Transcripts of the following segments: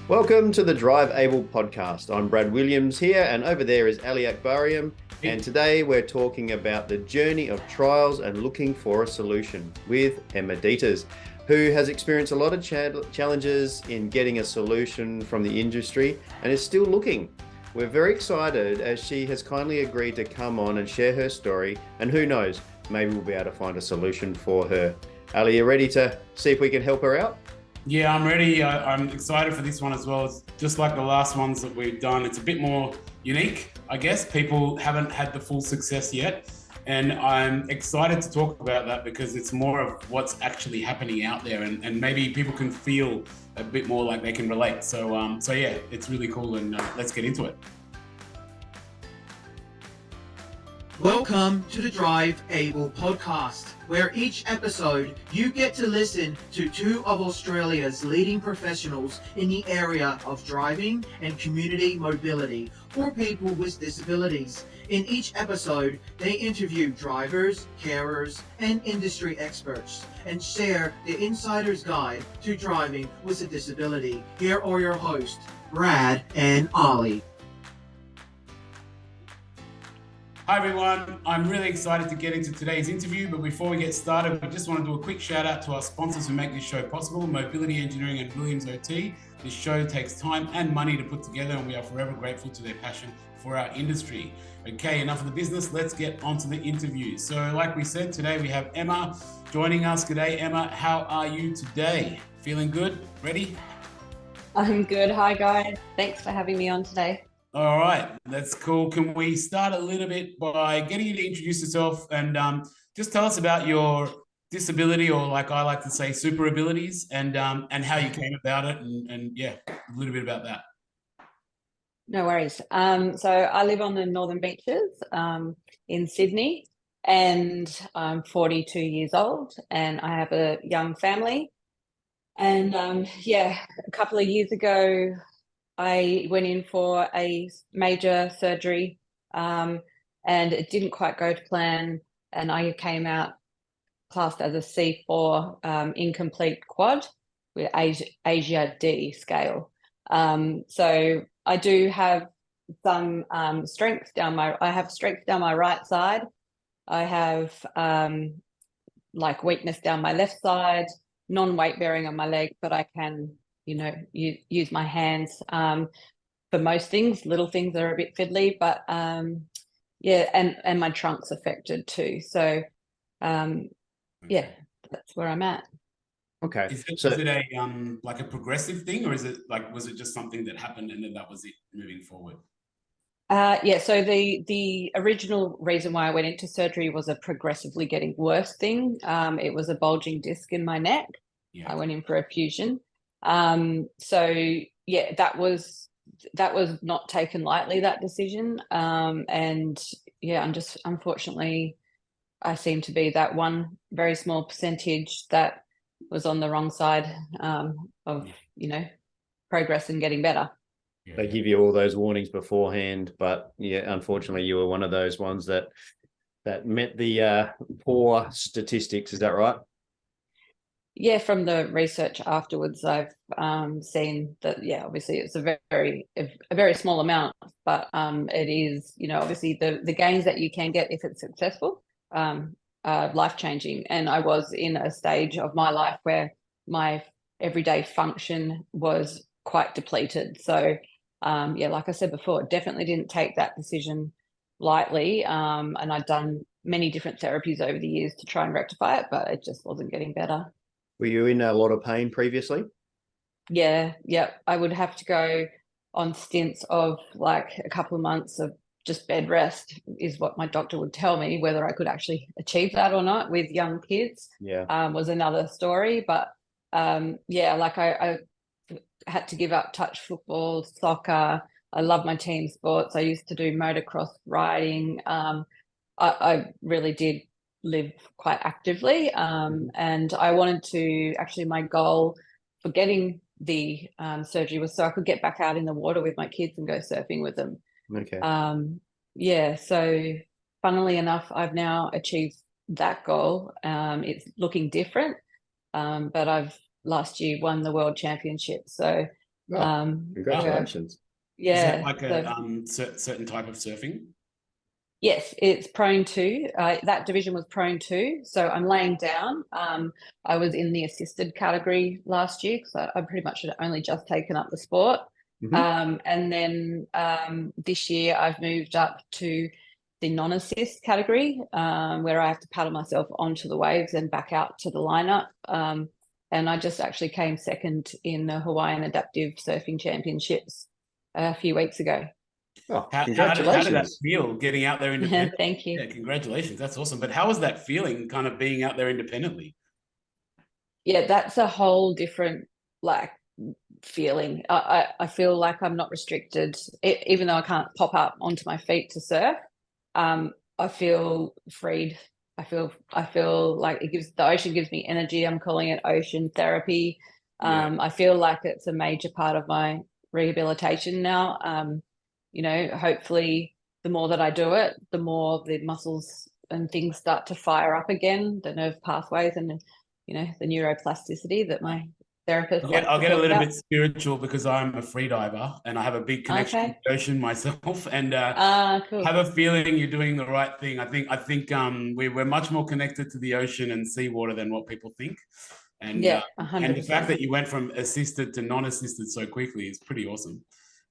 Welcome to the Drive Able podcast. I'm Brad Williams here, and over there is Ali Akbariam. And today we're talking about the journey of trials and looking for a solution with Emma Dieters, who has experienced a lot of challenges in getting a solution from the industry and is still looking. We're very excited as she has kindly agreed to come on and share her story, and who knows, maybe we'll be able to find a solution for her. Ali, you ready to see if we can help her out? Yeah, I'm ready. I'm excited for this one as well. It's just like the last ones that we've done. It's a bit more unique, I guess. People haven't had the full success yet. And I'm excited to talk about that because it's more of what's actually happening out there, and maybe people can feel a bit more like they can relate. So yeah, it's really cool, and let's get into it. Welcome to the Drive Able podcast, where each episode you get to listen to two of Australia's leading professionals in the area of driving and community mobility for people with disabilities. In each episode, they interview drivers, carers, and industry experts and share the insider's guide to driving with a disability. Here are your hosts, Brad and Ali. Hi everyone, I'm really excited to get into today's interview, but before we get started, we just want to do a quick shout out to our sponsors who make this show possible, Mobility Engineering and Williams OT. This show takes time and money to put together, and we are forever grateful to their passion for our industry. Okay, enough of the business, let's get on to the interview. So like we said, today we have Emma joining us. G'day Emma, how are you today? Feeling good? Ready? I'm good. Hi guys, thanks for having me on today. All right, that's cool. Can we start a little bit by getting you to introduce yourself and just tell us about your disability, or like I like to say, super abilities, and how you came about it, and yeah, a little bit about that. No worries. So I live on the Northern Beaches in Sydney, and I'm 42 years old, and I have a young family. And a couple of years ago, I went in for a major surgery and it didn't quite go to plan, and I came out classed as a C4 incomplete quad with Asia D scale. So I do have some strength down my right side. I have like weakness down my left side, non-weight bearing on my leg, but I can use my hands for most things. Little things are a bit fiddly, but and my trunk's affected too. So that's where I'm at. Okay. Is it a like a progressive thing, or is it like, was it just something that happened and then that was it moving forward? So the original reason why I went into surgery was a progressively getting worse thing. It was a bulging disc in my neck. Yeah. I went in for a fusion. That was not taken lightly, that decision. I'm just, unfortunately, I seem to be that one very small percentage that was on the wrong side of progress and getting better. They give you all those warnings beforehand, but yeah, unfortunately you were one of those ones that met the poor statistics. Is that right? Yeah, from the research afterwards, I've seen that, obviously it's a very small amount, but it is, obviously the gains that you can get if it's successful are life-changing. And I was in a stage of my life where my everyday function was quite depleted. So, like I said before, definitely didn't take that decision lightly. And I'd done many different therapies over the years to try and rectify it, but it just wasn't getting better. Were you in a lot of pain previously? Yeah. I would have to go on stints of like a couple of months of just bed rest is what my doctor would tell me. Whether I could actually achieve that or not with young kids was another story. But I had to give up touch football, soccer. I love my team sports. I used to do motocross riding. I really did live quite actively, and I wanted to, actually my goal for getting the surgery was so I could get back out in the water with my kids and go surfing with them. Okay. So funnily enough, I've now achieved that goal. It's looking different, but I've last year won the world championship, so Congratulations. Yeah. Is that like a certain type of surfing? Yes, it's prone to. That division was prone to. So I'm laying down. I was in the assisted category last year because I pretty much had only just taken up the sport. And then this year I've moved up to the non-assist category, where I have to paddle myself onto the waves and back out to the lineup. And I just actually came second in the Hawaiian Adaptive Surfing Championships a few weeks ago. Oh, How congratulations. did that feel getting out there independently? Thank you. Yeah, congratulations. That's awesome. But how was that feeling kind of being out there independently? Yeah, that's a whole different like feeling. I feel like I'm not restricted, even though I can't pop up onto my feet to surf. I feel freed. I feel like the ocean gives me energy. I'm calling it ocean therapy. I feel like it's a major part of my rehabilitation now. Hopefully the more that I do it, the more the muscles and things start to fire up again, the nerve pathways and the neuroplasticity that my therapist I'll get a little bit spiritual because I'm a freediver and I have a big connection to the ocean myself, and cool. have a feeling you're doing the right thing. I think we're much more connected to the ocean and seawater than what people think. And and the fact that you went from assisted to non-assisted so quickly is pretty awesome.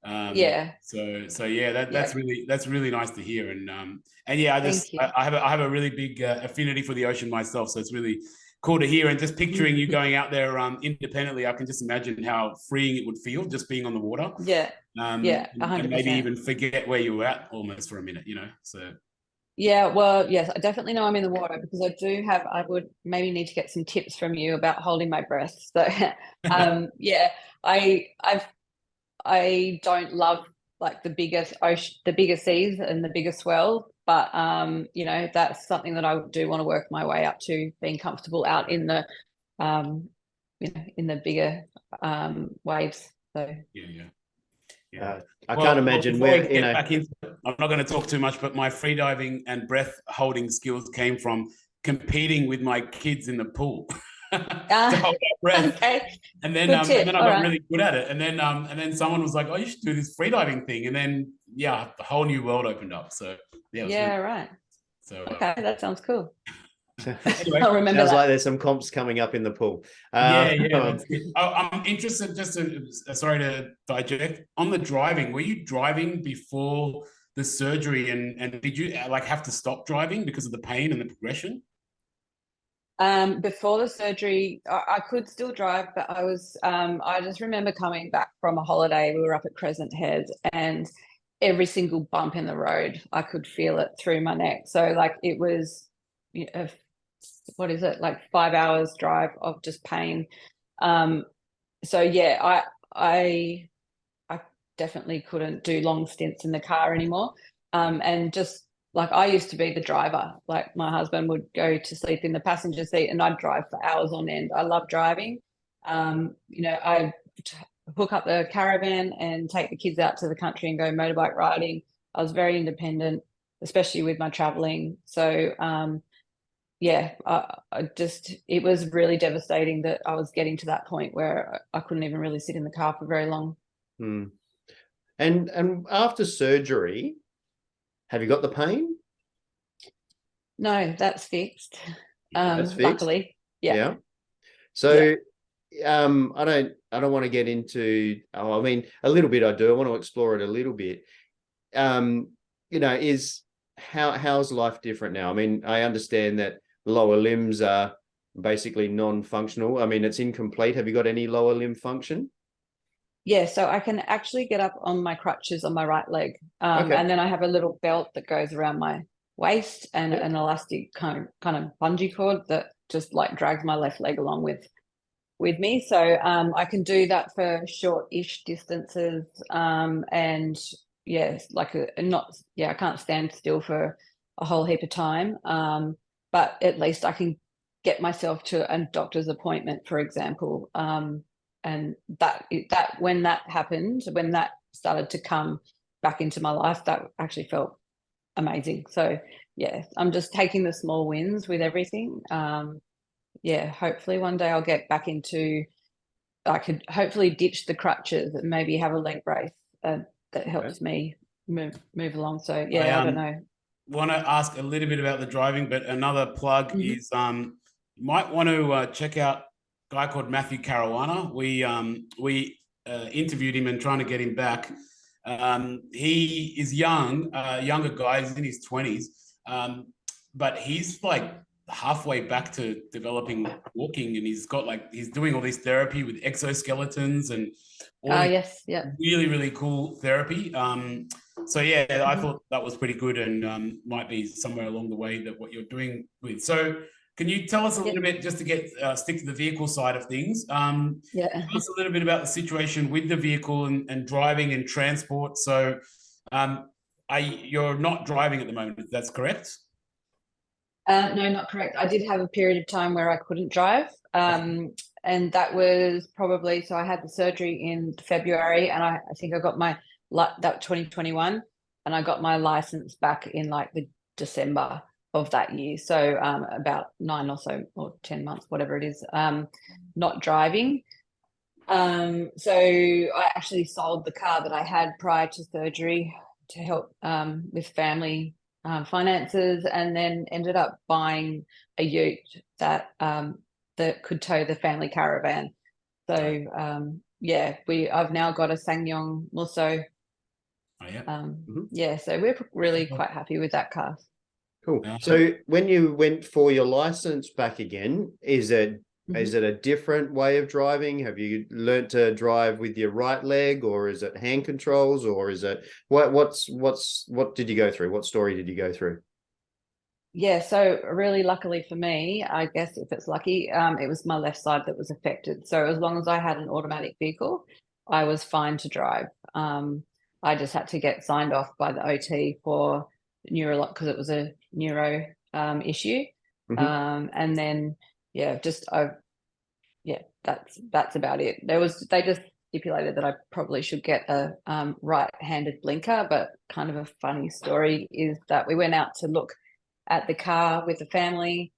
So yeah, that's really nice to hear. And yeah, I have a really big affinity for the ocean myself, so it's really cool to hear. And just picturing you going out there independently, I can just imagine how freeing it would feel just being on the water. 100%. And maybe even forget where you were at almost for a minute, so. Yeah, well, yes, I definitely know I'm in the water because I would maybe need to get some tips from you about holding my breath. So, yeah, I don't love like the biggest ocean, the bigger seas and the bigger swells, but that's something that I do want to work my way up to, being comfortable out in the, in the bigger waves. So yeah. I can't imagine where I'm not going to talk too much, but my freediving and breath holding skills came from competing with my kids in the pool to hold that breath. Okay. And then I got really good at it. And then someone was like, "Oh, you should do this freediving thing." And then a whole new world opened up. So right. So okay, that sounds cool. Anyway, I'll remember sounds like there's some comps coming up in the pool. That's good. I'm interested, sorry to diject, on the driving. Were you driving before the surgery, and did you have to stop driving because of the pain and the progression? Before the surgery, I could still drive, but I just remember coming back from a holiday. We were up at Crescent Head, and every single bump in the road, I could feel it through my neck. So it was, what is it, 5 hours drive of just pain. So yeah, I definitely couldn't do long stints in the car anymore. And just I used to be the driver. My husband would go to sleep in the passenger seat and I'd drive for hours on end. I love driving. I hook up the caravan and take the kids out to the country and go motorbike riding. I was very independent, especially with my traveling. So it was really devastating that I was getting to that point where I couldn't even really sit in the car for very long. And after surgery, have you got the pain? No, that's fixed. That's fixed? Luckily. Yeah. So I don't want to get into, a little bit I do. I want to explore it a little bit. Is how's life different now? I understand that lower limbs are basically non-functional. It's incomplete. Have you got any lower limb function? Yeah, so I can actually get up on my crutches on my right leg. And then I have a little belt that goes around my waist and an elastic kind of bungee cord that just drags my left leg along with me. So I can do that for short-ish distances. And I can't stand still for a whole heap of time. But at least I can get myself to a doctor's appointment, for example. And that when that happened, when that started to come back into my life, that actually felt amazing. So yeah, I'm just taking the small wins with everything. Hopefully one day I'll get back into I could hopefully ditch the crutches and maybe have a leg brace that helps me move along. So yeah, I don't know. Want to ask a little bit about the driving, but another plug is you might want to check out a guy called Matthew Caruana. We interviewed him and trying to get him back. He is younger guy, he's in his 20s, but he's like halfway back to developing walking, and he's doing all this therapy with exoskeletons and all really, really cool therapy. So yeah, I thought that was pretty good, and might be somewhere along the way that what you're doing with. So can you tell us a little bit, just to get stick to the vehicle side of things? Tell us a little bit about the situation with the vehicle and driving and transport. So you're not driving at the moment, that's correct? No, not correct. I did have a period of time where I couldn't drive. And that was probably, so I had the surgery in February, and I think I got that 2021, and I got my license back in like the December of that year. So about 9 or so, or 10 months, whatever it is, not driving. So I actually sold the car that I had prior to surgery to help with family finances, and then ended up buying a ute that could tow the family caravan. So I've now got a SsangYong Musso. So we're really quite happy with that car. Cool. So when you went for your license back again, is it a different way of driving? Have you learnt to drive with your right leg, or is it hand controls, or is it what did you go through? What story did you go through? Yeah, so really luckily for me, I guess if it's lucky, it was my left side that was affected. So as long as I had an automatic vehicle, I was fine to drive. I just had to get signed off by the OT for because it was a neuro issue. And then that's about it. They just stipulated that I probably should get a right-handed blinker, but kind of a funny story is that we went out to look at the car with the family.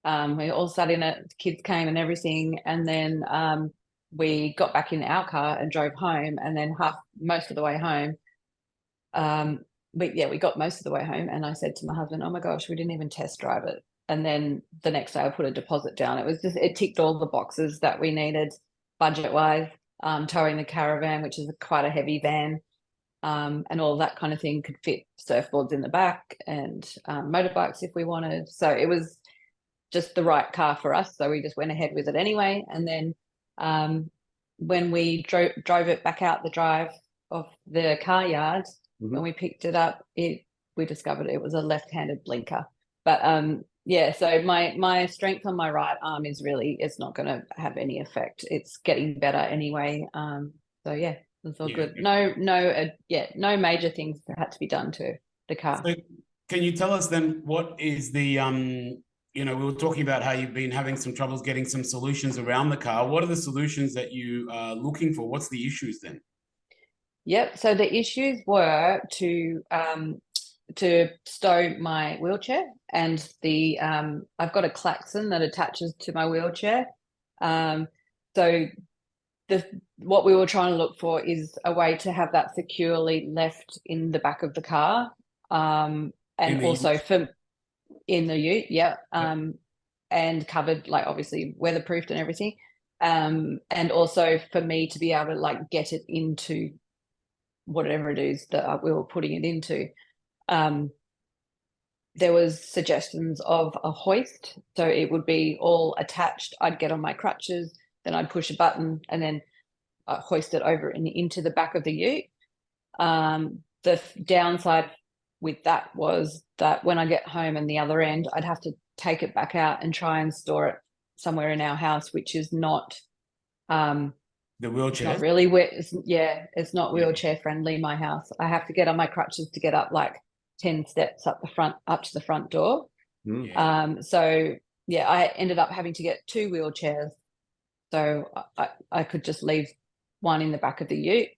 We all sat in it, the kids came and everything, and then we got back in our car and drove home, and then most of the way home, we got most of the way home, and I said to my husband, oh my gosh, we didn't even test drive it. And then the next day I put a deposit down. It ticked all the boxes that we needed budget-wise, towing the caravan, which is quite a heavy van, and all that kind of thing, could fit surfboards in the back and motorbikes if we wanted. So it was just the right car for us. So we just went ahead with it anyway. And then when we drove it back out the drive of the car yard, when we picked it up, we discovered it was a left-handed blinker. But so my strength on my right arm it's not going to have any effect. It's getting better anyway. It's all good. No major things that had to be done to the car. So can you tell us then what is the we were talking about how you've been having some troubles getting some solutions around the car. What are the solutions that you are looking for? What's the issues then? Yep. So the issues were to stow my wheelchair, and I've got a klaxon that attaches to my wheelchair. So what we were trying to look for is a way to have that securely left in the back of the car, and also in the ute, and covered, like obviously weatherproofed and everything, and also for me to be able to like get it into whatever it is that we were putting it into. There was suggestions of a hoist, so it would be all attached. I'd get on my crutches, then I'd push a button and then hoist it over and into the back of the ute. The downside with that was that when I get home and the other end, I'd have to take it back out and try and store it somewhere in our house, which is not the wheelchair. Not really it's not wheelchair friendly, my house. I have to get on my crutches to get up like 10 steps up to the front door. I ended up having to get 2 wheelchairs, so I could just leave one in the back of the ute,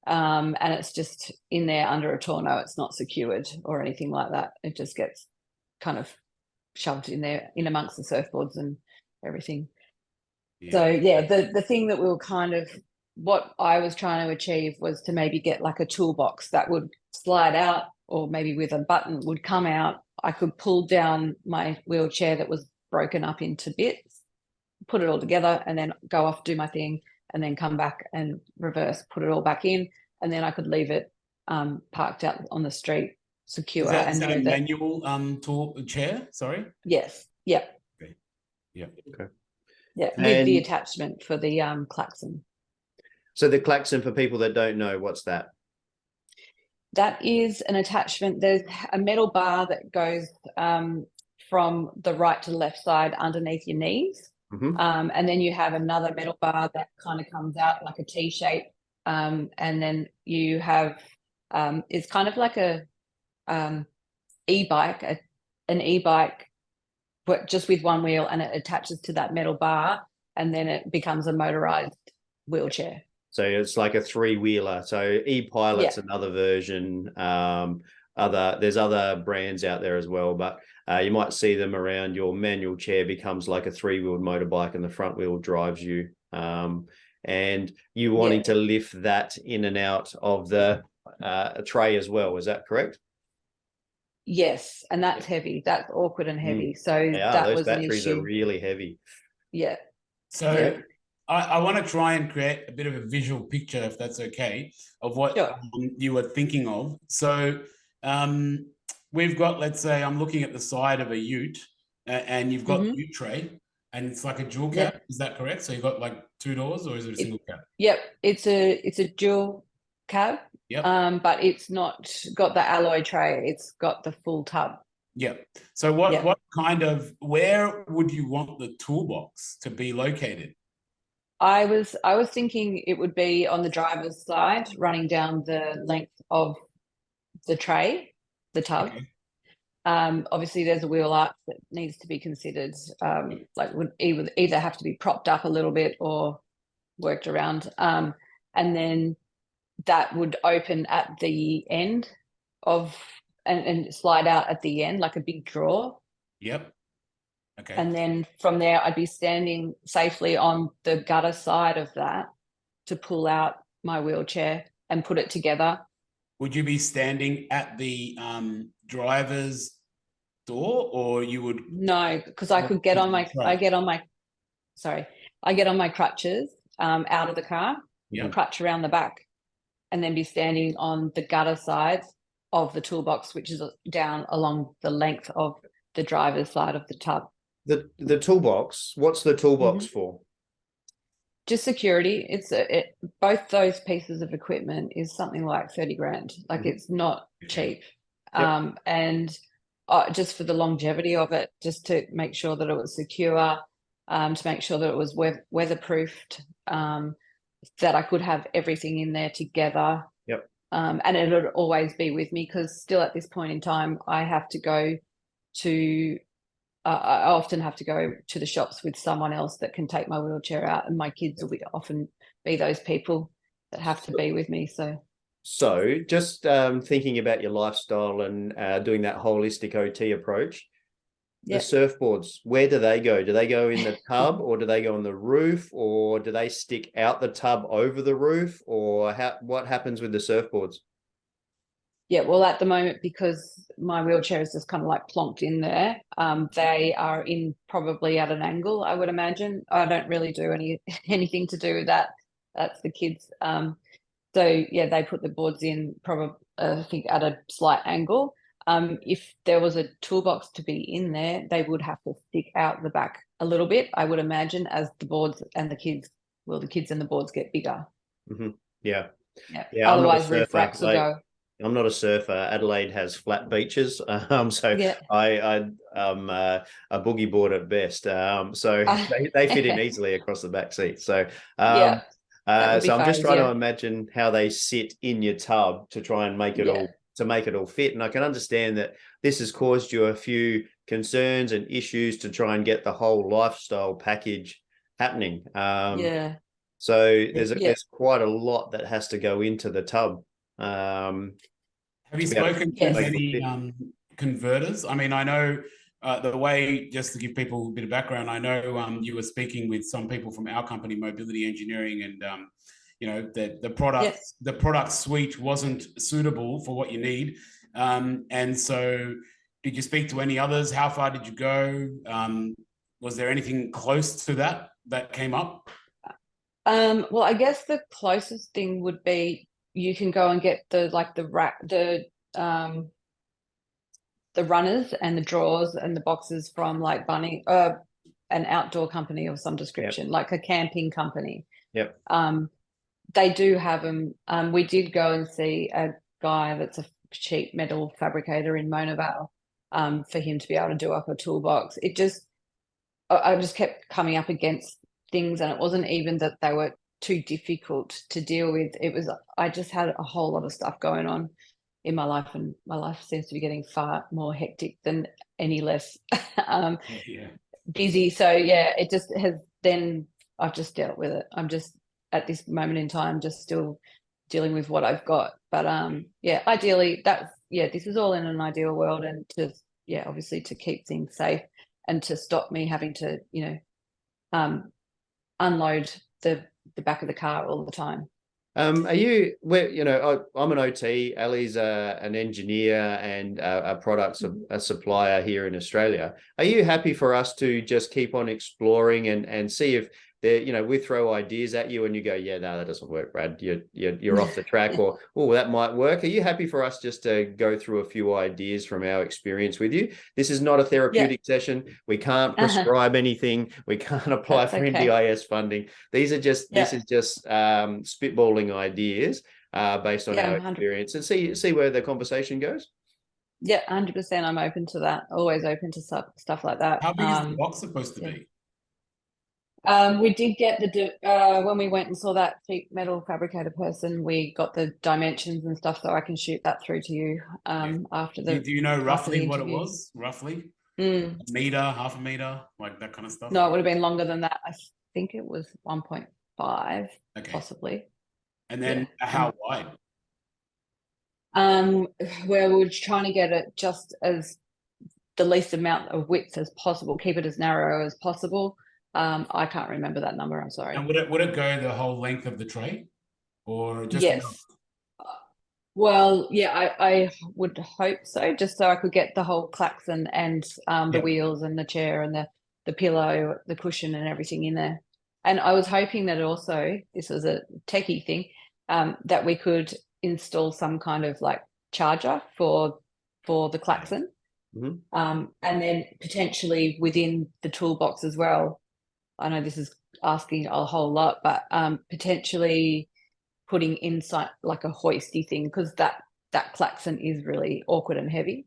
and it's just in there under a tonneau. It's not secured or anything like that. It just gets kind of shoved in there in amongst the surfboards and everything. So yeah, the thing that we were kind of, what I was trying to achieve was to maybe get like a toolbox that would slide out, or maybe with a button would come out. I could pull down my wheelchair that was broken up into bits, put it all together, and then go off, do my thing, and then come back and reverse, put it all back in, and then I could leave it parked out on the street, secure. Is that a manual tool chair? Sorry. Yes. Yeah. Okay. Yeah. Okay. Yeah, with the attachment for the klaxon. So the klaxon, for people that don't know, what's that? That is an attachment. There's a metal bar that goes from the right to left side underneath your knees. Mm-hmm. And then you have another metal bar that kind of comes out like a T shape. And then you have, it's kind of like a e-bike, an e-bike, but just with one wheel, and it attaches to that metal bar, and then it becomes a motorized wheelchair. So it's like a three-wheeler. So e-pilot's another version. There's other brands out there as well, but you might see them around. Your manual chair becomes like a three-wheeled motorbike, and the front wheel drives you. And you wanting to lift that in and out of the tray as well. Is that correct? Yes, and that's heavy. That's awkward and heavy. So that was an batteries issue. are really heavy. Yeah. So I want to try and create a bit of a visual picture, if that's okay, of what you were thinking of. So we've got, let's say, I'm looking at the side of a ute, and you've got the ute tray, and it's like a dual cab. Yep. Is that correct? So you've got like two doors, or is it a single cab? Yep, it's a dual cab. Yep. But it's not got the alloy tray. It's got the full tub. Yep. So what kind of, where would you want the toolbox to be located? I was thinking it would be on the driver's side, running down the length of the tray, the tub. Okay. Obviously, there's a wheel arch that needs to be considered. Like would either have to be propped up a little bit or worked around, and then that would open at the end of and slide out at the end like a big drawer. Yep. Okay. And then from there, I'd be standing safely on the gutter side of that to pull out my wheelchair and put it together. Would you be standing at the driver's door, or you would? No, because I could get on my, I get on my crutches out of the car, crutch around the back, and then be standing on the gutter side of the toolbox, which is down along the length of the driver's side of the tub. The toolbox, what's the toolbox for? Just security. It's both those pieces of equipment is something like 30 grand. Like it's not cheap. And just for the longevity of it, just to make sure that it was secure, to make sure that it was weatherproofed, that I could have everything in there together. Yep. And it would always be with me, because still at this point in time, I have to go to, I often have to go to the shops with someone else that can take my wheelchair out, and my kids will often be those people that have to be with me. So just thinking about your lifestyle and doing that holistic OT approach, the surfboards, where do they go? Do they go in the tub, or do they go on the roof, or do they stick out the tub over the roof, or what happens with the surfboards? Yeah, well, at the moment, because my wheelchair is just kind of like plonked in there, they are in probably at an angle, I would imagine. I don't really do anything to do with that. That's the kids. So yeah, they put the boards in probably, I think, at a slight angle. If there was a toolbox to be in there, they would have to stick out the back a little bit, I would imagine, as the boards and the kids and the boards get bigger. Mm-hmm. Yeah. Otherwise, roof racks will go. I'm not a surfer. Adelaide has flat beaches, so I'm a boogie board at best. So they fit in easily across the back seat. So so I'm just trying to imagine how they sit in your tub to try and make it all fit. And I can understand that this has caused you a few concerns and issues to try and get the whole lifestyle package happening. So there's quite a lot that has to go into the tub. Have you spoken to many converters? I mean, I know the way, just to give people a bit of background, I know you were speaking with some people from our company, Mobility Engineering, and the product suite wasn't suitable for what you need. And so did you speak to any others? How far did you go? Was there anything close to that came up? Well, I guess the closest thing would be you can go and get the runners and the drawers and the boxes from like an outdoor company of some description, like a camping company. Yep. They do have them. We did go and see a guy that's a sheet metal fabricator in Mona Vale, for him to be able to do up a toolbox. I just kept coming up against things, and it wasn't even that they were too difficult to deal with. It was, I just had a whole lot of stuff going on in my life, and my life seems to be getting far more hectic than any less busy. So yeah, it just has, then I've just dealt with it. I'm just at this moment in time just still dealing with what I've got. But ideally this is all in an ideal world, and to obviously to keep things safe and to stop me having to unload the back of the car all the time. I'm an OT, Ali's an engineer and a products a supplier here in Australia. Are you happy for us to just keep on exploring and see if we throw ideas at you and you go, yeah, no, that doesn't work, Brad. You're off the track, or, oh, that might work. Are you happy for us just to go through a few ideas from our experience with you? This is not a therapeutic session. We can't prescribe anything. We can't apply for NDIS funding. This is just spitballing ideas based on our experience, and see where the conversation goes. Yeah, 100%. I'm open to that. Always open to stuff like that. How big is the box supposed to be? We did get when we went and saw that sheet metal fabricator person, we got the dimensions and stuff, so I can shoot that through to you after the. Do you know roughly what it was? Roughly? A meter, half a meter, like that kind of stuff? No, it would have been longer than that. I think it was 1.5, possibly. And then how wide? Where we were trying to get it just as the least amount of width as possible, keep it as narrow as possible. I can't remember that number. I'm sorry. And would it go the whole length of the tray, or just enough? Well, yeah, I would hope so, just so I could get the whole klaxon and the wheels and the chair and the pillow, the cushion and everything in there. And I was hoping that also, this was a techie thing, that we could install some kind of like charger for the klaxon, and then potentially within the toolbox as well. I know this is asking a whole lot, but potentially putting inside like a hoisty thing, because that klaxon is really awkward and heavy.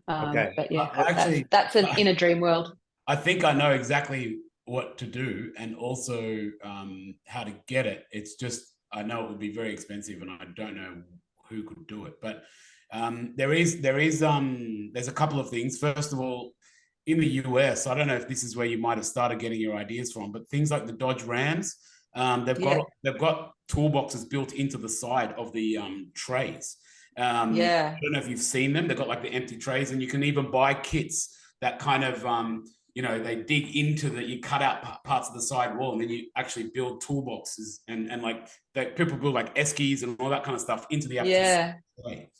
But yeah, that's an inner dream world. I think I know exactly what to do, and also how to get it. It's just, I know it would be very expensive, and I don't know who could do it. But there's a couple of things. First of all, in the US, I don't know if this is where you might have started getting your ideas from, but things like the Dodge Rams, they've got toolboxes built into the side of the trays. I don't know if you've seen them. They've got like the empty trays, and you can even buy kits that kind of they dig into you cut out parts of the side wall, and then you actually build toolboxes, and like people build like eskies and all that kind of stuff into the actual tray.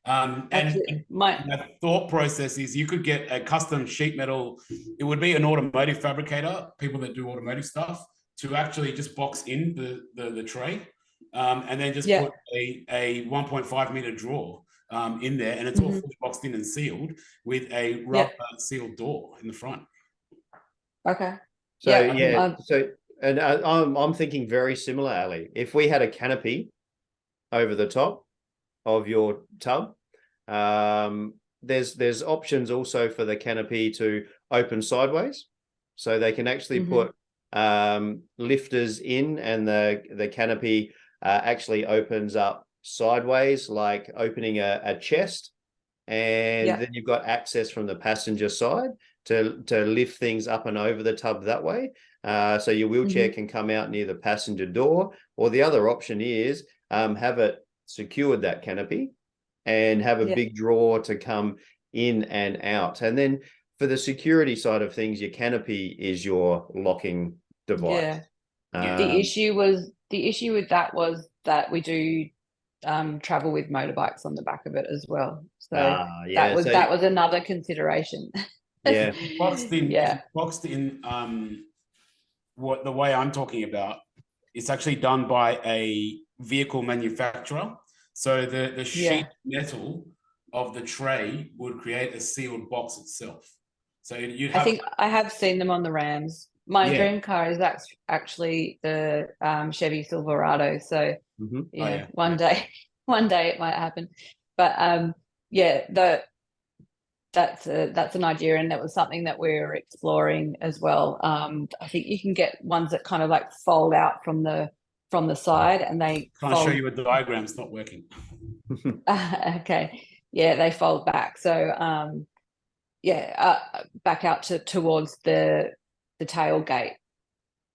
And my thought process is you could get a custom sheet metal. It would be an automotive fabricator, people that do automotive stuff, to actually just box in the tray, and then just put a 1.5 meter drawer in there, and it's all fully boxed in and sealed with a rubber sealed door in the front. Okay. I'm thinking very similar, Ali. If we had a canopy over the top of your tub, there's options also for the canopy to open sideways, so they can actually put lifters in, and the canopy actually opens up sideways, like opening a chest, and then you've got access from the passenger side to lift things up and over the tub that way. So your wheelchair can come out near the passenger door, or the other option is have it secured, that canopy, and have a big drawer to come in and out. And then for the security side of things, your canopy is your locking device. Yeah. The issue with that was that we do travel with motorbikes on the back of it as well. So yeah. that was another consideration. Yeah. It's boxed in what the way I'm talking about, it's actually done by a vehicle manufacturer. So the sheet metal of the tray would create a sealed box itself. So you'd have, I think I have seen them on the Rams. My dream car is actually the Chevy Silverado. So one day it might happen. But that's an idea, and that was something that we were exploring as well. I think you can get ones that kind of like fold out from the side, and they trying to show you a diagram. It's not working. Okay, yeah, they fold back. So back out towards the tailgate.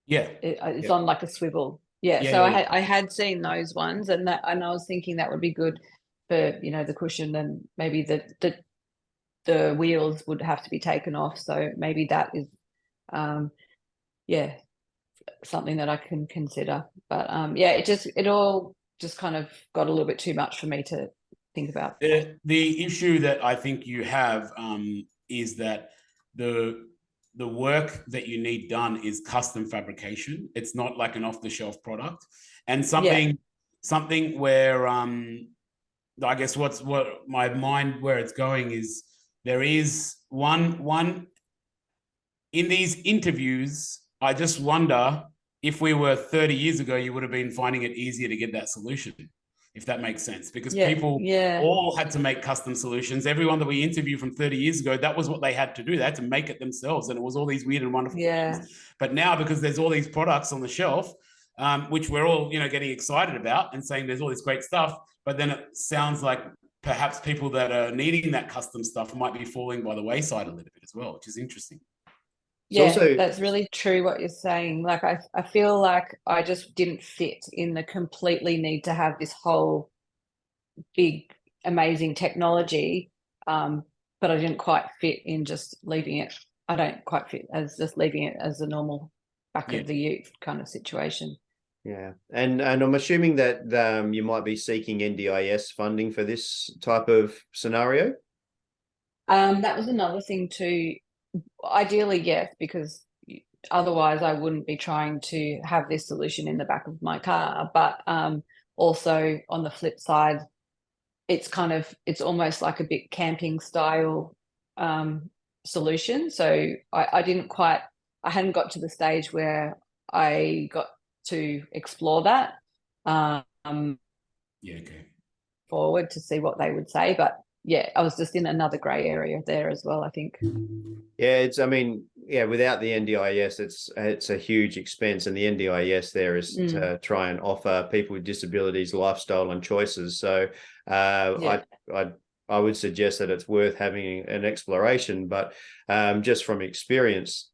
Yeah, it's on like a swivel. I had seen those ones, and I was thinking that would be good for the cushion, and maybe the wheels would have to be taken off. So maybe that is something that I can consider. But it all just kind of got a little bit too much for me to think about. The issue that I think you have is that the work that you need done is custom fabrication. It's not like an off-the-shelf product, and something where I guess what my mind where it's going is there is one in these interviews. I just wonder if we were 30 years ago, you would have been finding it easier to get that solution, if that makes sense, because people all had to make custom solutions. Everyone that we interviewed from 30 years ago, that was what they had to do. They had to make it themselves, and it was all these weird and wonderful things. But now, because there's all these products on the shelf, which we're all getting excited about and saying there's all this great stuff, but then it sounds like perhaps people that are needing that custom stuff might be falling by the wayside a little bit as well, which is interesting. That's really true what you're saying. Like I feel like I just didn't fit in the completely need to have this whole big amazing technology, but I didn't quite fit in just leaving it. I don't quite fit as just leaving it as a normal back of the ute kind of situation. Yeah, and I'm assuming that you might be seeking NDIS funding for this type of scenario. That was another thing too. Ideally, yes, because otherwise I wouldn't be trying to have this solution in the back of my car. But also on the flip side, it's almost like a bit camping style solution. So I hadn't got to the stage where I got to explore that forward to see what they would say. But I was just in another grey area there as well, I think. Yeah, without the NDIS, it's a huge expense, and the NDIS there is to try and offer people with disabilities lifestyle and choices. So I would suggest that it's worth having an exploration, but just from experience,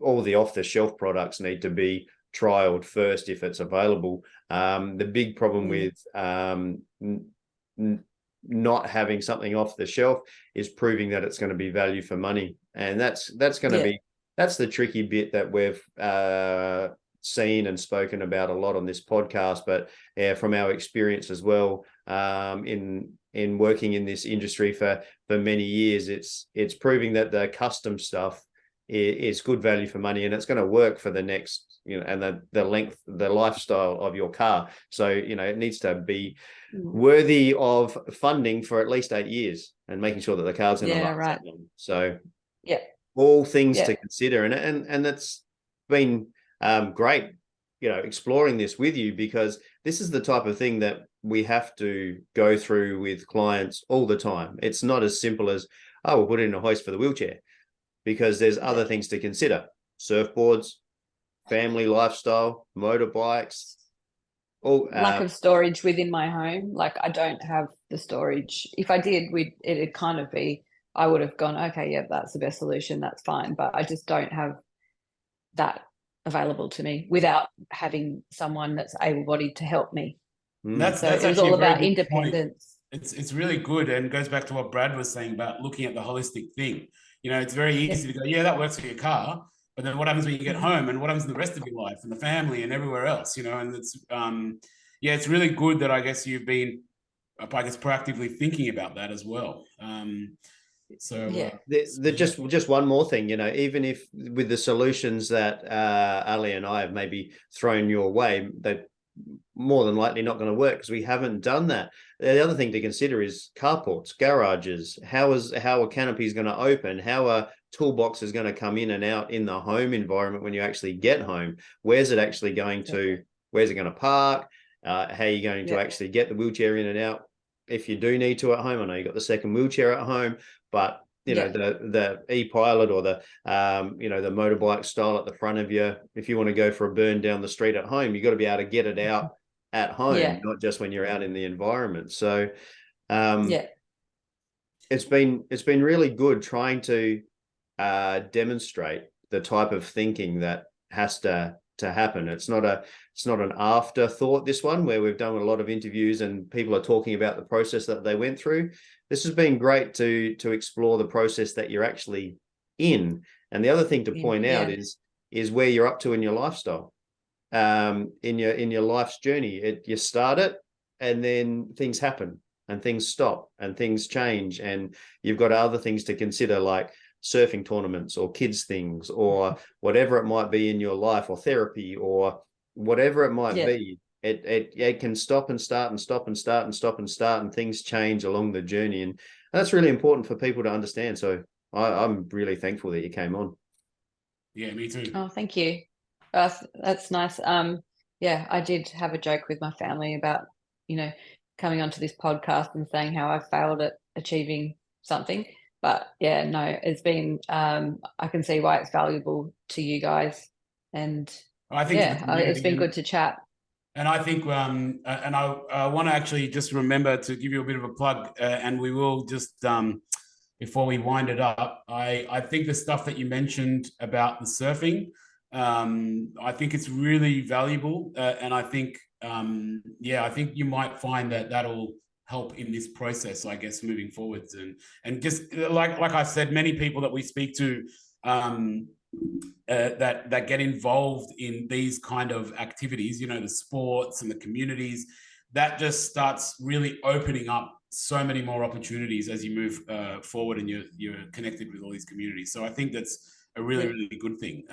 all the off-the-shelf products need to be trialed first if it's available. The big problem with not having something off the shelf is proving that it's going to be value for money, and that's going to be the tricky bit that we've seen and spoken about a lot on this podcast. But from our experience as well, in working in this industry for many years, it's proving that the custom stuff is good value for money, and it's going to work for the next and the lifestyle of your car. So it needs to be worthy of funding for at least 8 years, and making sure that the car's going to last that long. So all things to consider, and that's been great exploring this with you, because this is the type of thing that we have to go through with clients all the time. It's not as simple as, we'll put in a hoist for the wheelchair, because there's other things to consider: surfboards, family lifestyle, motorbikes. Lack of storage within my home. Like, I don't have the storage. If I did, it'd kind of be, I would have gone, okay, that's the best solution, that's fine. But I just don't have that available to me without having someone that's able-bodied to help me. That's it was all about independence. It's really good, and goes back to what Brad was saying about looking at the holistic thing. It's very easy to go, yeah, that works for your car. But then what happens when you get home, and what happens in the rest of your life and the family and everywhere else, and it's really good that I guess you've been, I guess, proactively thinking about that as well. Just one more thing, even if with the solutions that Ali and I have maybe thrown your way, they're more than likely not going to work because we haven't done that. The other thing to consider is carports, garages. How a canopy is going to open, how a toolbox is going to come in and out in the home environment when you actually get home. Where's it actually going to? Where's it going to park? How are you going to actually get the wheelchair in and out if you do need to at home? I know you got the second wheelchair at home, but the e-pilot or the the motorbike style at the front of you, if you want to go for a burn down the street at home, you've got to be able to get it out at home, not just when you're out in the environment. So it's been really good trying to demonstrate the type of thinking that has to happen. It's not an afterthought, this one, where we've done a lot of interviews and people are talking about the process that they went through. This has been great to explore the process that you're actually in. And the other thing to point out is where you're up to in your lifestyle, in your life's journey. You start it, and then things happen and things stop and things change, and you've got other things to consider, like surfing tournaments or kids things or whatever it might be in your life, or therapy or whatever it might be. It can stop and start and stop and start and stop and start, and things change along the journey, and that's really important for people to understand. So I'm really thankful that you came on. Yeah, me too. Oh, thank you. That's nice. I did have a joke with my family about coming onto this podcast and saying how I failed at achieving something. But it's been, I can see why it's valuable to you guys. And I think it's been good to chat. And I think, and I want to actually just remember to give you a bit of a plug, and we will just, before we wind it up, I think the stuff that you mentioned about the surfing, I think it's really valuable. And I think, I think you might find that that'll help in this process, I guess, moving forwards. And just like I said, many people that we speak to that get involved in these kind of activities, the sports and the communities, that just starts really opening up so many more opportunities as you move forward, and you're connected with all these communities. So I think that's a really, really good thing.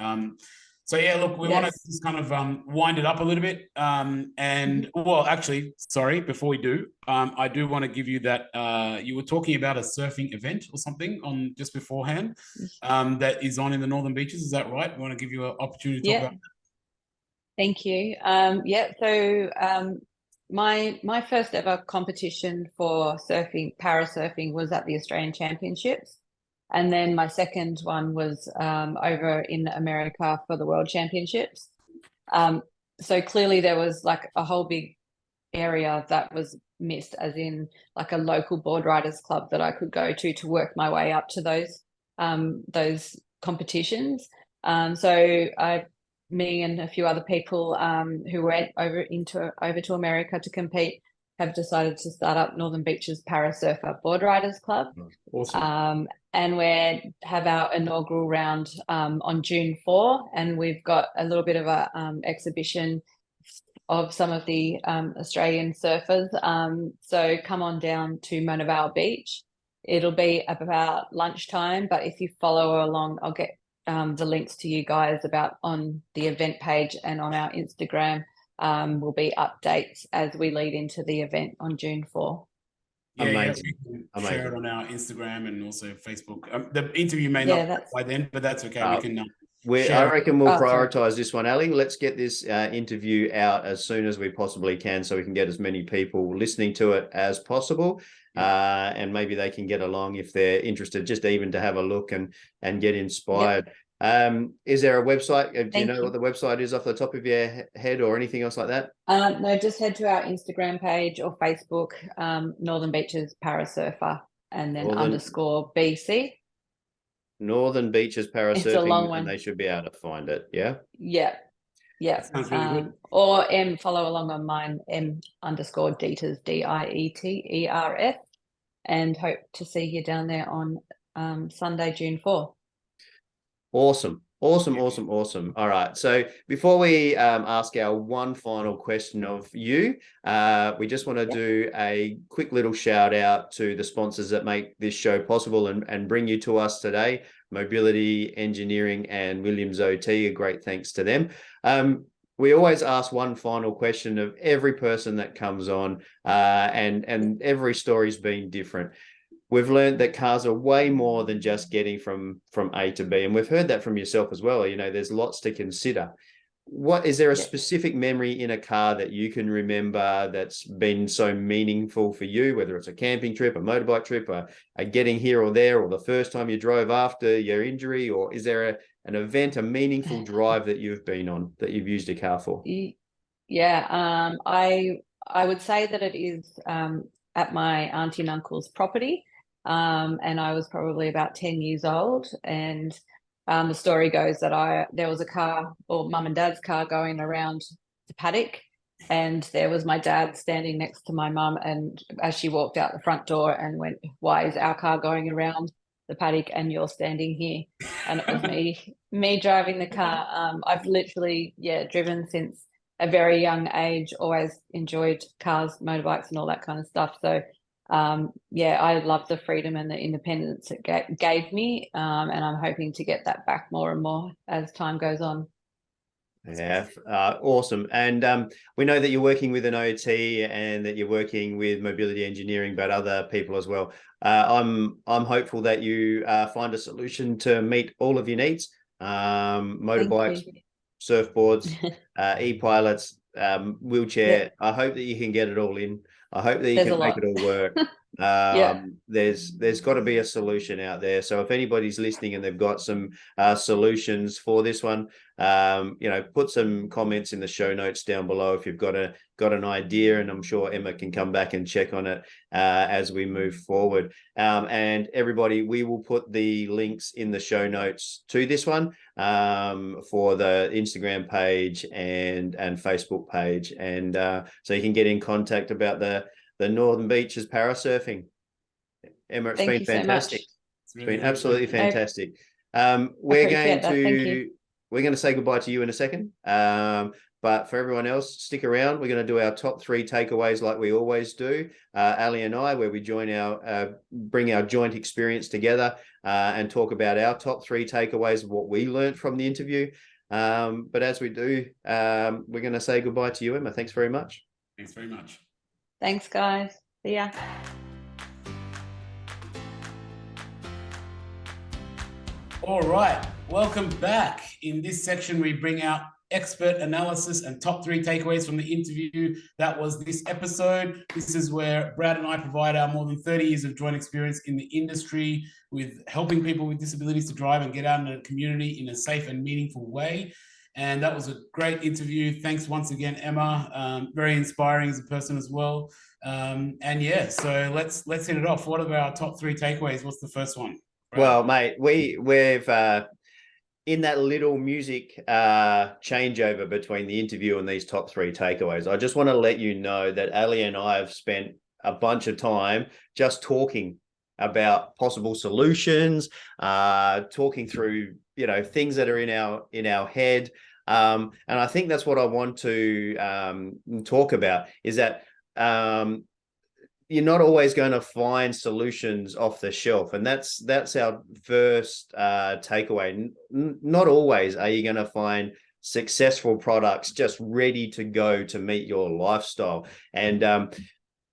Look, we want to just kind of wind it up a little bit. Well, actually, sorry, before we do, I do want to give you that, you were talking about a surfing event or something on just beforehand that is on in the Northern Beaches. Is that right? We want to give you an opportunity to talk about that. Thank you. So my first ever competition for parasurfing was at the Australian Championships. And then my second one was over in America for the World Championships. So clearly there was like a whole big area that was missed, as in like a local board riders club that I could go to work my way up to those competitions. Me and a few other people who went over to America to compete have decided to start up Northern Beaches Parasurfer Board Riders Club. Awesome. And we have our inaugural round on June 4, and we've got a little bit of a exhibition of some of the Australian surfers. So come on down to Mona Vale Beach. It'll be about lunchtime, but if you follow along, I'll get the links to you guys on the event page, and on our Instagram will be updates as we lead into the event on June 4. Amazing. Share it on our Instagram and also Facebook. The interview may not by then, but that's okay. We can. I reckon we'll prioritize this one, Ali. Let's get this interview out as soon as we possibly can, so we can get as many people listening to it as possible. And maybe they can get along if they're interested, just even to have a look and get inspired. Is there a website? Do you know what the website is off the top of your head, or anything else like that? No, just head to our Instagram page or Facebook, Northern Beaches Parasurfer, and then _BC. Northern Beaches Parasurfing. It's a long one. And they should be able to find it. Yeah. That sounds really good. Or follow along on mine, _Dieters, DIETERS, and hope to see you down there on Sunday, June 4th. Awesome. Awesome. All right. So before we ask our one final question of you, we just want to do a quick little shout out to the sponsors that make this show possible and bring you to us today. Mobility Engineering and Williams OT. A great thanks to them. We always ask one final question of every person that comes on, and every story's been different. We've learned that cars are way more than just getting from A to B. And we've heard that from yourself as well. You know, there's lots to consider. What is there a specific memory in a car that you can remember that's been so meaningful for you, whether it's a camping trip, a motorbike trip, a getting here or there, or the first time you drove after your injury? Or is there an event, a meaningful drive that you've been on that you've used a car for? Yeah, I would say that it is at my auntie and uncle's property. And I was probably about 10 years old. And the story goes that there was a car, or mum and dad's car, going around the paddock. And there was my dad standing next to my mum. And as she walked out the front door and went, "Why is our car going around the paddock and you're standing here?" And it was me driving the car. I've literally, driven since a very young age, always enjoyed cars, motorbikes and all that kind of stuff. So I love the freedom and the independence it gave me, and I'm hoping to get that back more and more as time goes on. Yeah, awesome. And we know that you're working with an OT and that you're working with mobility engineering, but other people as well. I'm hopeful that you find a solution to meet all of your needs. Motorbikes, surfboards, e-pilots, wheelchair. Yeah. I hope that you can get it all in. I hope that you can make it all work. There's got to be a solution out there. So if anybody's listening and they've got some solutions for this one, put some comments in the show notes down below if you've got an idea, and I'm sure Emma can come back and check on it as we move forward. And everybody, we will put the links in the show notes to this one for the Instagram page and Facebook page, and so you can get in contact about the Northern Beaches Parasurfing. Emma, it's been fantastic. It's been absolutely fantastic. We're going to say goodbye to you in a second. But for everyone else, stick around. We're going to do our top 3 takeaways like we always do, Ali and I, where we bring our joint experience together and talk about our top 3 takeaways of what we learned from the interview. But as we do, we're going to say goodbye to you, Emma. Thanks very much. Thanks very much. Thanks, guys. See ya. All right, welcome back. In this section, we bring out expert analysis and top 3 takeaways from the interview. That was this episode. This is where Brad and I provide our more than 30 years of joint experience in the industry with helping people with disabilities to drive and get out in the community in a safe and meaningful way. And that was a great interview. Thanks once again, Emma. Very inspiring as a person as well. So let's hit it off. What are our top 3 takeaways? What's the first one? Brad? Well, mate, we've in that little music changeover between the interview and these top 3 takeaways, I just want to let you know that Ali and I have spent a bunch of time just talking about possible solutions, talking through things that are in our head, and I think that's what I want to talk about, is that you're not always going to find solutions off the shelf, and that's our first takeaway. Not always are you going to find successful products just ready to go to meet your lifestyle. And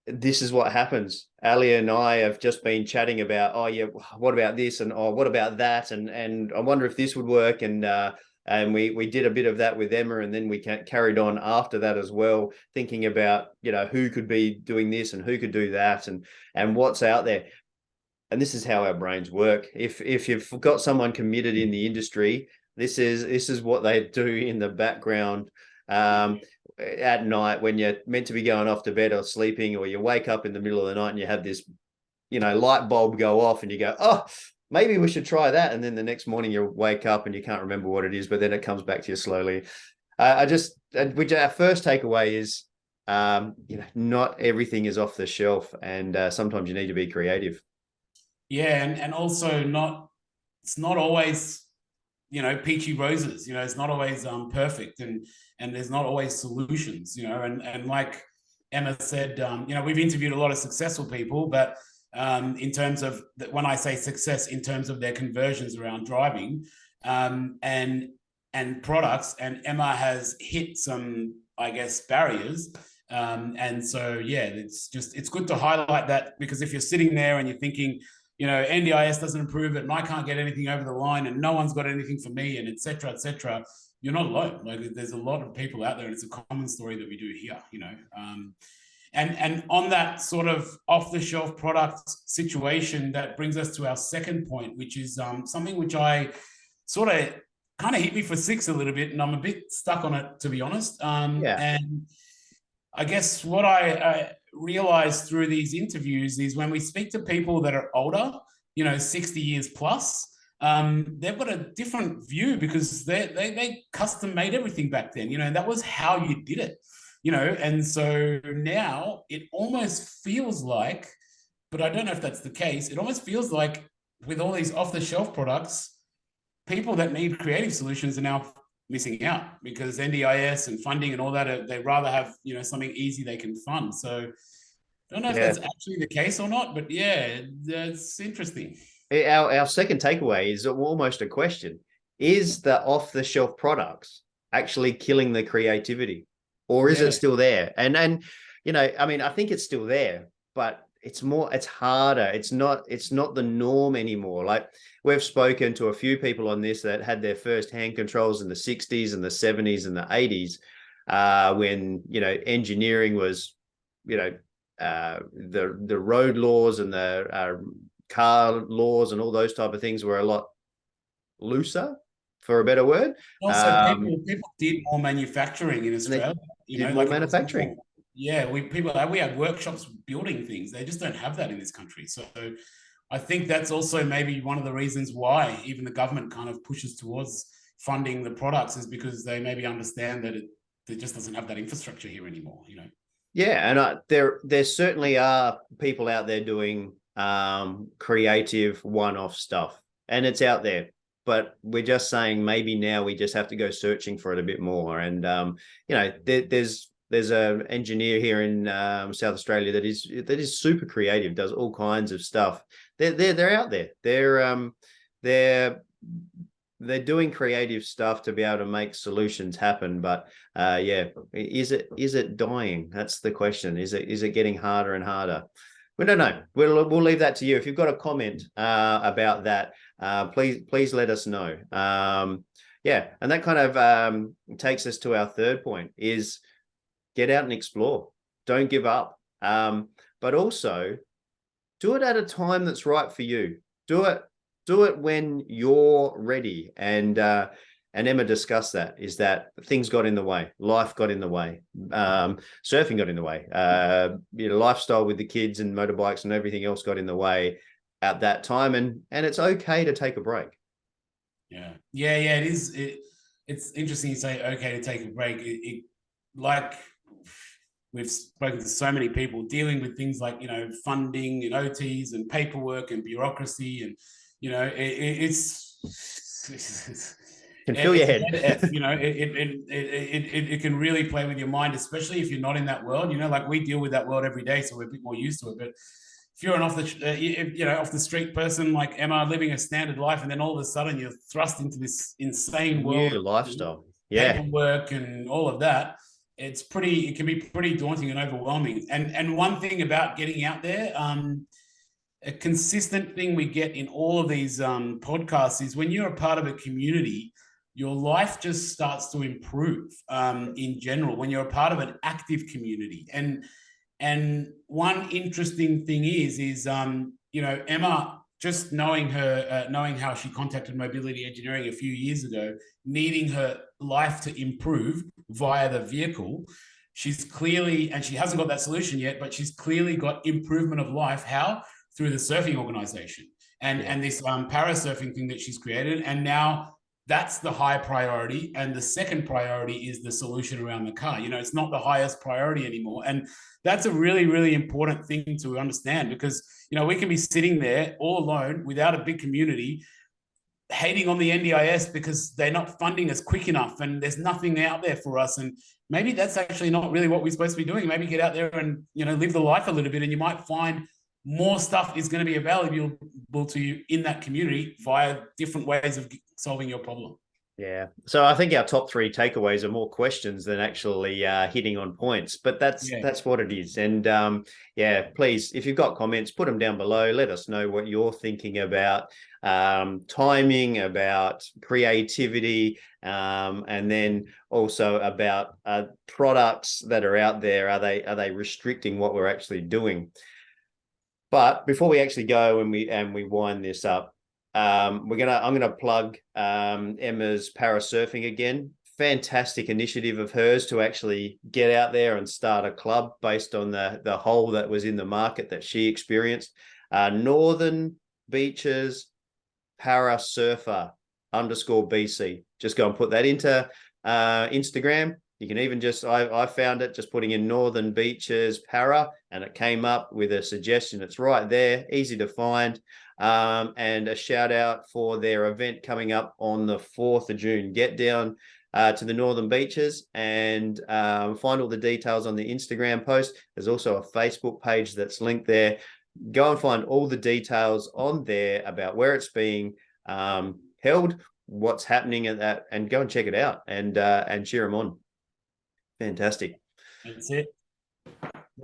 this is what happens. Ali and I have just been chatting about, what about this, and what about that, and I wonder if this would work, and we did a bit of that with Emma, and then we carried on after that as well, thinking about who could be doing this and who could do that, and what's out there. And this is how our brains work. If you've got someone committed in the industry, this is what they do in the background at night when you're meant to be going off to bed or sleeping, or you wake up in the middle of the night and you have this light bulb go off and you go, oh, maybe we should try that. And then the next morning you wake up and you can't remember what it is, but then it comes back to you slowly. Our first takeaway is, not everything is off the shelf, and sometimes you need to be creative. Yeah, and also it's not always, peachy roses. It's not always perfect, and there's not always solutions. And like Emma said, we've interviewed a lot of successful people, but in terms of when I say success, in terms of their conversions around driving, and products, and Emma has hit some, I guess, barriers. And so, yeah, it's good to highlight that, because if you're sitting there and you're thinking, NDIS doesn't approve it and I can't get anything over the line and no one's got anything for me, and et cetera, you're not alone. Like, there's a lot of people out there, and it's a common story that we do here, and on that sort of off-the-shelf product situation, that brings us to our second point, which is something which I sort of kind of hit me for six a little bit, and I'm a bit stuck on it, to be honest. And I guess what I realized through these interviews is when we speak to people that are older, 60 years plus, they've got a different view, because they custom made everything back then, and that was how you did it, and so now it almost feels like, but I don't know if that's the case, it almost feels like with all these off-the-shelf products, people that need creative solutions are now missing out, because NDIS and funding and all that, they rather have, something easy they can fund. So I don't know if that's actually the case or not, but yeah, that's interesting. Our second takeaway is almost a question. Is the off-the-shelf products actually killing the creativity, or is it still there? And I mean, I think it's still there, but it's harder. It's not the norm anymore. Like, we've spoken to a few people on this that had their first hand controls in the 60s and the 70s and the 80s, when, engineering was, the road laws and the car laws and all those type of things were a lot looser, for a better word. Also, people did more manufacturing in Australia. More manufacturing. Yeah, we have workshops building things. They just don't have that in this country. So I think that's also maybe one of the reasons why even the government kind of pushes towards funding the products, is because they maybe understand that it just doesn't have that infrastructure here anymore, Yeah, and there certainly are people out there doing creative one-off stuff, and it's out there. But we're just saying maybe now we just have to go searching for it a bit more. And there's an engineer here in South Australia that is super creative, does all kinds of stuff. They're out there. They're doing creative stuff to be able to make solutions happen. But is it dying? That's the question. Is it getting harder and harder? We don't know. We'll leave that to you. If you've got a comment about that, please let us know. And that kind of takes us to our third point: is get out and explore. Don't give up. But also do it at a time that's right for you. Do it when you're ready. And Emma discussed that, is that things got in the way. Life got in the way. Surfing got in the way. Lifestyle with the kids and motorbikes and everything else got in the way at that time. And it's okay to take a break. Yeah. It is. It's interesting you say okay to take a break. Like, we've spoken to so many people dealing with things like, funding and OTs and paperwork and bureaucracy, and, it's can fill your head. It can really play with your mind, especially if you're not in that world. Like, we deal with that world every day, so we're a bit more used to it. But if you're an off the street person like Emma, living a standard life, and then all of a sudden you're thrust into this insane world, new lifestyle, paperwork and all of that, it can be pretty daunting and overwhelming. And one thing about getting out there, a consistent thing we get in all of these podcasts is when you're a part of a community, your life just starts to improve in general when you're a part of an active community. And one interesting thing is Emma, just knowing how she contacted Mobility Engineering a few years ago, needing her life to improve via the vehicle, she's clearly, and she hasn't got that solution yet, but she's clearly got improvement of life. How? Through the surfing organization and this parasurfing thing that she's created. And now that's the high priority. And the second priority is the solution around the car. It's not the highest priority anymore. And that's a really, really important thing to understand, because, we can be sitting there all alone without a big community, hating on the NDIS because they're not funding us quick enough and there's nothing out there for us. And maybe that's actually not really what we're supposed to be doing. Maybe get out there and, live the life a little bit, and you might find more stuff is going to be available to you in that community via different ways of solving your problem. Yeah. So I think our top 3 takeaways are more questions than actually hitting on points, but that's what it is. And please, if you've got comments, put them down below. Let us know what you're thinking about timing, about creativity, and then also about products that are out there. Are they restricting what we're actually doing? But before we actually go and we wind this up, I'm gonna plug Emma's Parasurfing again. Fantastic initiative of hers to actually get out there and start a club based on the hole that was in the market that she experienced. Northern Beaches Parasurfer _BC. Just go and put that into Instagram. You can even I found it just putting in Northern Beaches Para, and it came up with a suggestion. It's right there, easy to find. And a shout out for their event coming up on the 4th of June. Get down to the Northern Beaches and find all the details on the Instagram post. There's also a Facebook page that's linked there. Go and find all the details on there about where it's being held, what's happening at that, and go and check it out and cheer them on. Fantastic. That's it.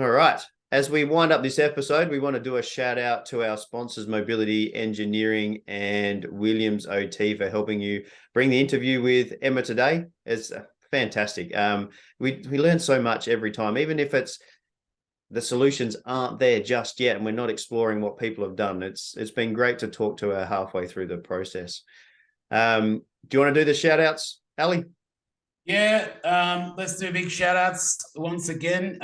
All right. As we wind up this episode, we want to do a shout out to our sponsors, Mobility Engineering and Williams OT, for helping you bring the interview with Emma today. It's fantastic. We learn so much every time, even if it's the solutions aren't there just yet and we're not exploring what people have done. It's been great to talk to her halfway through the process. Do you want to do the shout outs, Ali? Yeah, let's do big shout outs once again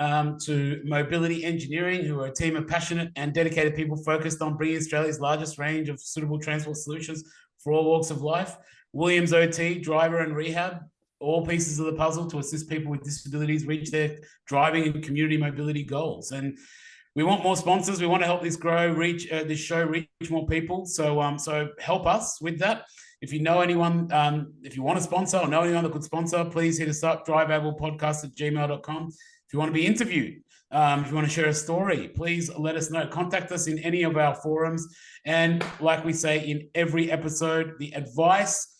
to Mobility Engineering, who are a team of passionate and dedicated people focused on bringing Australia's largest range of suitable transport solutions for all walks of life. Williams OT, driver and rehab, all pieces of the puzzle to assist people with disabilities reach their driving and community mobility goals. And we want more sponsors. We want to help this grow, reach more people. So help us with that. If you know anyone, if you want to sponsor or know anyone that could sponsor, please hit us up, driveablepodcast@gmail.com. If you want to be interviewed, if you want to share a story, please let us know. Contact us in any of our forums. And like we say in every episode, the advice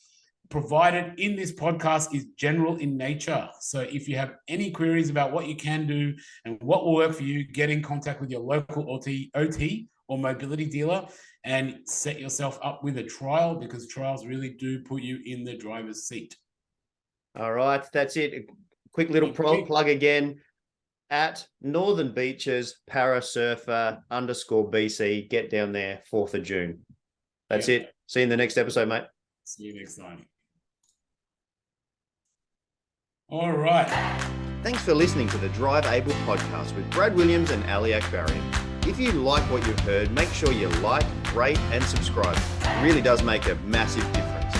provided in this podcast is general in nature. So if you have any queries about what you can do and what will work for you, get in contact with your local OT or mobility dealer and set yourself up with a trial, because trials really do put you in the driver's seat. All right, that's it. A quick little plug again, at Northern Beaches Parasurfer _BC. Get down there, 4th of June. That's it. See you in the next episode, mate. See you next time. All right. Thanks for listening to the Drive Able podcast with Brad Williams and Ali Akbarian. If you like what you've heard, make sure you like, rate, and subscribe. It really does make a massive difference.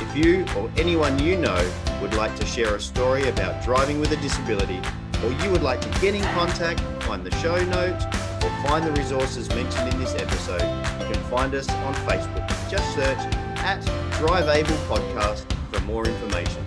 If you or anyone you know would like to share a story about driving with a disability, or you would like to get in contact, find the show notes, or find the resources mentioned in this episode, you can find us on Facebook. Just search @Drive Able Podcast for more information.